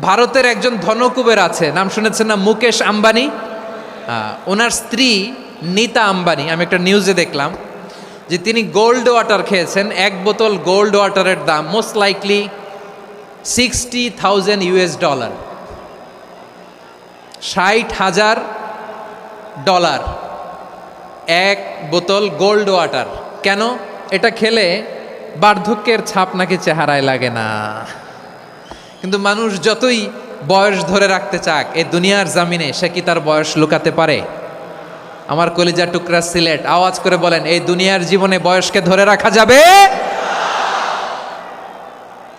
ভারতের একজন ধনকুবের আছে, নাম শুনেছেন না? মুকেশ আম্বানি। ওনার স্ত্রী নীতা আম্বানি, আমি একটা নিউজে দেখলাম যে তিনি গোল্ড ওয়াটার খেয়েছেন। এক বোতল গোল্ড ওয়াটারের দাম মোস্ট লাইকলি $60,000, $60,000 এক বোতল গোল্ড ওয়াটার। কেন? এটা খেলে বার্ধক্যের ছাপ নাকি চেহারায় লাগে না। কিন্তু মানুষ যতই বয়স ধরে রাখতে চাক এই দুনিয়ার জামিনে, সে কি তার বয়স লুকাতে পারে? আমার কলিজা টুকরা সিলেট, আওয়াজ করে বলেন, এই দুনিয়ার জীবনে বয়সকে ধরে রাখা যাবে?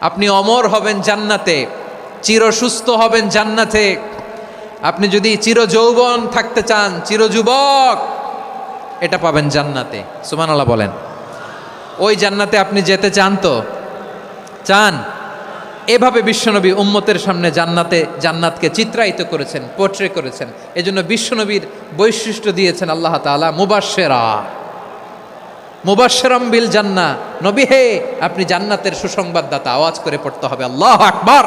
আপনি অমর হবেন জান্নাতে, চির সুস্থ হবেন জান্নাতে। আপনি যদি চির যৌবন থাকতে চান, চির যুবক, এটা পাবেন জান্নাতে। সুবহানাল্লাহ বলেন। ওই জান্নাতে আপনি যেতে চান তো? চান? এভাবে বিশ্বনবী উম্মতের সামনে জান্নাতকে চিত্রায়িত করেছেন, পোর্ট্রে করেছেন। এজন্য বিশ্বনবীর বৈশিষ্ট্য দিয়েছেন আল্লাহ তাআলা মুবাশশিরাম বিল জান্নাহ। নবী হে, আপনি জান্নাতের সুসংবাদদাতা। আওয়াজ করে পড়তে হবে আল্লাহু আকবার।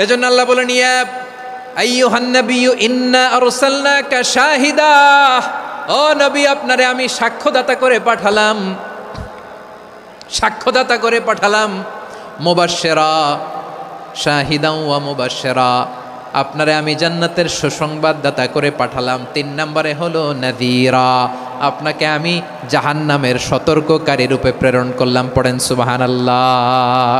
এজন্য আল্লাহ বলেন, ইয়া আইয়ুহান নাবিয়্যু ইন্না আরসালনাকা শাহিদা। ও নবী, আপনারে আমি সাক্ষ্যদাতা করে পাঠালাম। মুবাশশিরা, শাহিদাও ওয়া মুবাশশিরা, আপনারে আমি জান্নাতের সুসংবাদদাতা করে পাঠালাম। 3 নম্বরে হলো নাযীরা, আপনাকে আমি জাহান্নামের সতর্ককারী রূপে প্রেরণ করলাম। পড়েন সুবহানাল্লাহ।